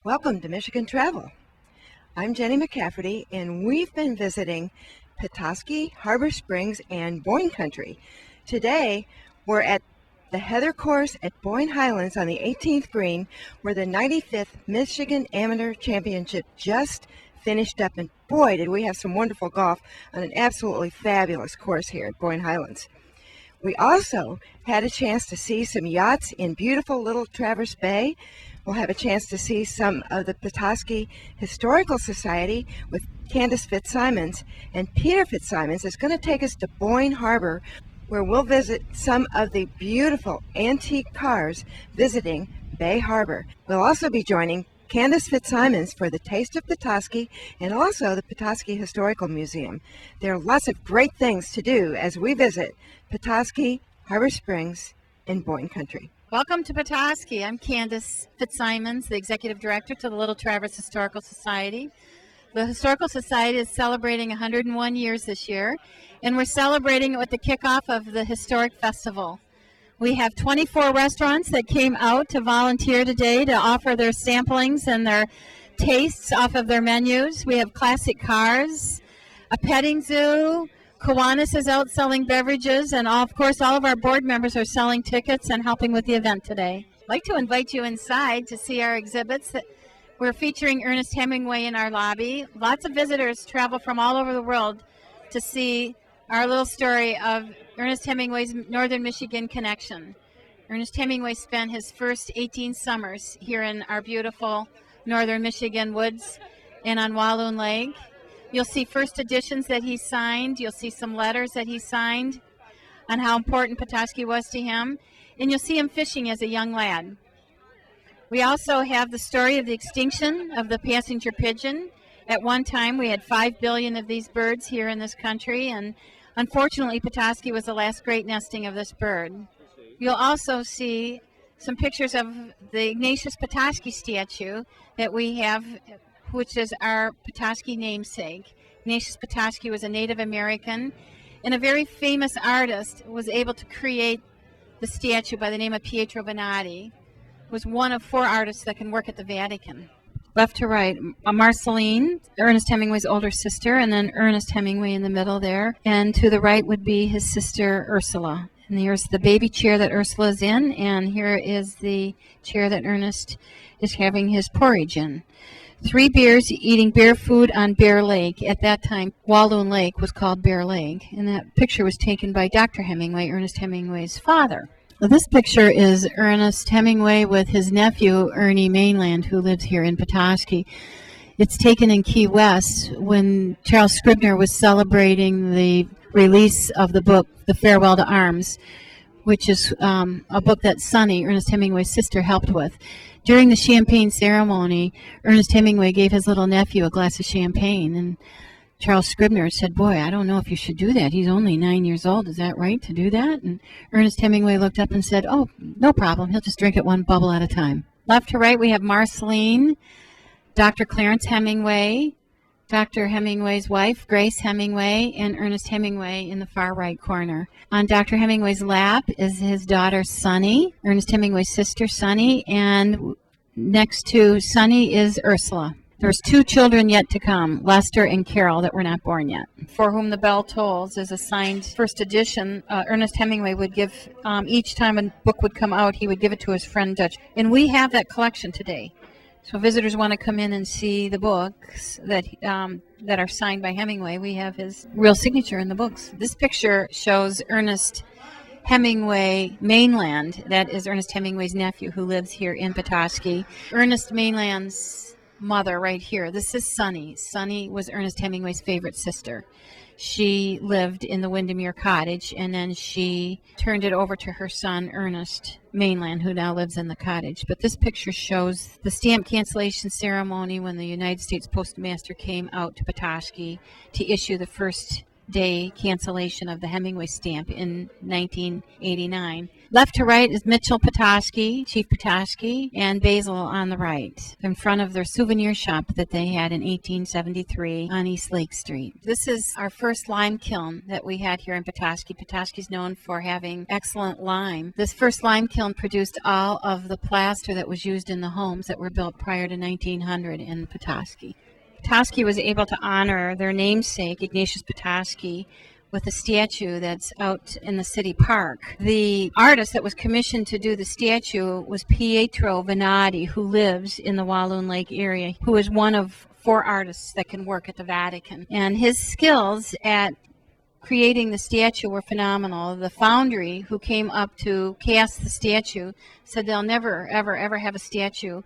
Welcome to Michigan Travel. I'm Jenny McCafferty, and we've been visiting Petoskey, Harbor Springs, and Boyne country. Today, we're at the Heather Course at Boyne Highlands on the 18th green, where the 95th Michigan Amateur Championship just finished up. And boy, did we have some wonderful golf on an absolutely fabulous course here at Boyne Highlands. We also had a chance to see some yachts in beautiful Little Traverse Bay. We'll have a chance to see some of the Petoskey Historical Society with Candace Fitzsimons, and Peter Fitzsimons is going to take us to Boyne Harbor, where we'll visit some of the beautiful antique cars visiting Bay Harbor. We'll also be joining Candace Fitzsimons for the Taste of Petoskey and also the Petoskey Historical Museum. There are lots of great things to do as we visit Petoskey, Harbor Springs, and Boyne country. Welcome to Petoskey. I'm Candace Fitzsimons, the Executive Director to the Little Traverse Historical Society. The Historical Society is celebrating 101 years this year, and we're celebrating it with the kickoff of the Historic Festival. We have 24 restaurants that came out to volunteer today to offer their samplings and their tastes off of their menus. We have classic cars, a petting zoo. Kiwanis is out selling beverages, and of course all of our board members are selling tickets and helping with the event today. I'd like to invite you inside to see our exhibits. We're featuring Ernest Hemingway in our lobby. Lots of visitors travel from all over the world to see our little story of Ernest Hemingway's Northern Michigan connection. Ernest Hemingway spent his first 18 summers here in our beautiful Northern Michigan woods and on Walloon Lake. You'll see first editions that he signed. You'll see some letters that he signed on how important Petoskey was to him. And you'll see him fishing as a young lad. We also have the story of the extinction of the passenger pigeon. At one time, we had 5 billion of these birds here in this country, and unfortunately, Petoskey was the last great nesting of this bird. You'll also see some pictures of the Ignatius Petoskey statue that we have, which is our Petoskey namesake. Ignatius Petoskey was a Native American, and a very famous artist was able to create the statue by the name of Pietro Venati. Was one of 4 artists that can work at the Vatican. Left to right, Marceline, Ernest Hemingway's older sister, and then Ernest Hemingway in the middle there. And to the right would be his sister Ursula. And here's the baby chair that Ursula is in, and here is the chair that Ernest is having his porridge in. 3 bears eating bear food on Bear Lake. At that time, Walloon Lake was called Bear Lake, and that picture was taken by Dr. Hemingway, Ernest Hemingway's father. Well, this picture is Ernest Hemingway with his nephew, Ernie Mainland, who lives here in Petoskey. It's taken in Key West when Charles Scribner was celebrating the release of the book, The Farewell to Arms, which is a book that Sonny, Ernest Hemingway's sister, helped with. During the champagne ceremony, Ernest Hemingway gave his little nephew a glass of champagne, and Charles Scribner said, "Boy, I don't know if you should do that. He's only 9 years old. Is that right to do that?" And Ernest Hemingway looked up and said, "Oh, no problem. He'll just drink it one bubble at a time." Left to right, we have Marceline, Dr. Clarence Hemingway, Dr. Hemingway's wife, Grace Hemingway, and Ernest Hemingway in the far right corner. On Dr. Hemingway's lap is his daughter, Sonny, Ernest Hemingway's sister, Sonny, and next to Sonny is Ursula. There's 2 children yet to come, Lester and Carol, that were not born yet. For Whom the Bell Tolls is a signed first edition. Ernest Hemingway would give, each time a book would come out, he would give it to his friend Dutch. And we have that collection today. So if visitors want to come in and see the books that are signed by Hemingway, we have his real signature in the books. This picture shows Ernest Hemingway Mainland. That is Ernest Hemingway's nephew who lives here in Petoskey. Ernest Mainland's mother right here. This is Sonny. Sonny was Ernest Hemingway's favorite sister. She lived in the Windermere cottage, and then she turned it over to her son, Ernest Mainland, who now lives in the cottage. But this picture shows the stamp cancellation ceremony when the United States Postmaster came out to Petoskey to issue the first day cancellation of the Hemingway stamp in 1989. Left to right is Mitchell Petoskey, Chief Petoskey, and Basil on the right, in front of their souvenir shop that they had in 1873 on East Lake Street. This is our first lime kiln that we had here in Petoskey. Petoskey's known for having excellent lime. This first lime kiln produced all of the plaster that was used in the homes that were built prior to 1900 in Petoskey. Petoskey was able to honor their namesake, Ignatius Petoskey, with a statue that's out in the city park. The artist that was commissioned to do the statue was Pietro Venati, who lives in the Walloon Lake area, who is one of 4 artists that can work at the Vatican. And his skills at creating the statue were phenomenal. The foundry who came up to cast the statue said they'll never, ever, ever have a statue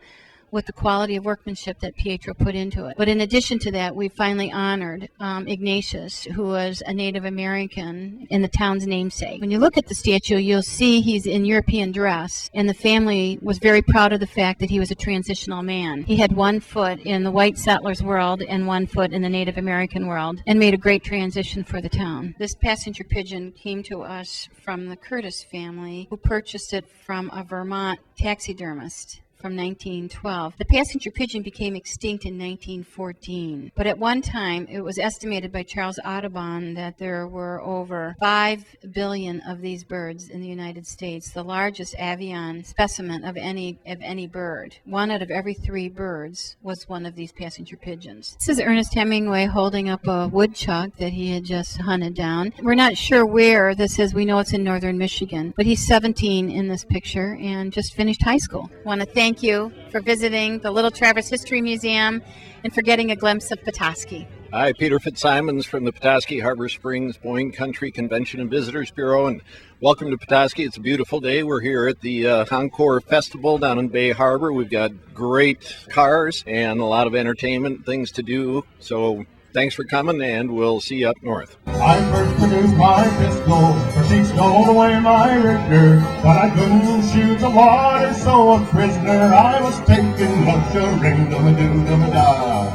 with the quality of workmanship that Pietro put into it. But in addition to that, we finally honored Ignatius, who was a Native American in the town's namesake. When you look at the statue, you'll see he's in European dress, and the family was very proud of the fact that he was a transitional man. He had one foot in the white settlers' world and one foot in the Native American world, and made a great transition for the town. This passenger pigeon came to us from the Curtis family, who purchased it from a Vermont taxidermist from 1912. The passenger pigeon became extinct in 1914, but at one time it was estimated by Charles Audubon that there were over 5 billion of these birds in the United States, the largest avian specimen of any bird. 1 out of every 3 birds was one of these passenger pigeons. This is Ernest Hemingway holding up a woodchuck that he had just hunted down. We're not sure where this is. We know it's in northern Michigan, but he's 17 in this picture and just finished high school. I want to thank you for visiting the Little Traverse History Museum and for getting a glimpse of Petoskey. Hi, Peter Fitzsimons from the Petoskey Harbor Springs Boyne Country Convention and Visitors Bureau, and welcome to Petoskey. It's a beautiful day. We're here at the Concours Festival down in Bay Harbor. We've got great cars and a lot of entertainment things to do, so thanks for coming, and we'll see you up north. I first produced my pistol, for she stole away my Richter, but I couldn't shoot the water, so a prisoner I was taken. Much-a-ring-dum-a-doo-dum-a-da.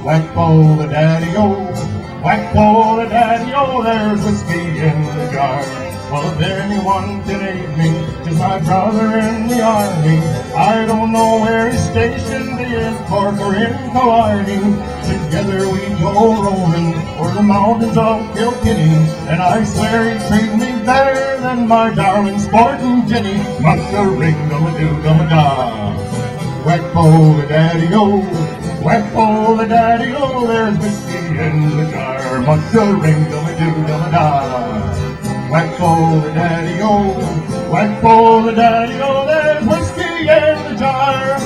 Whack-po the daddy-o, whack-po the daddy-o, there's whiskey in the jar. Well, if anyone can aid me, just my brother in the army. I don't know where he's stationed, in Cork or in Killarney. Together we go roaming o'er the mountains of Kilkenny, and I swear he'd treat me better than my darling sporting Jenny. Much-a-ring-dum-a-doo-dum-a-da. Whack-po the daddy-o, whack-po the daddy-o, there's whiskey in the jar. Much-a-ring-dum-a-doo-dum-a-da. Whack-po the daddy-o, whack-po the daddy-o, there's whiskey in the jar.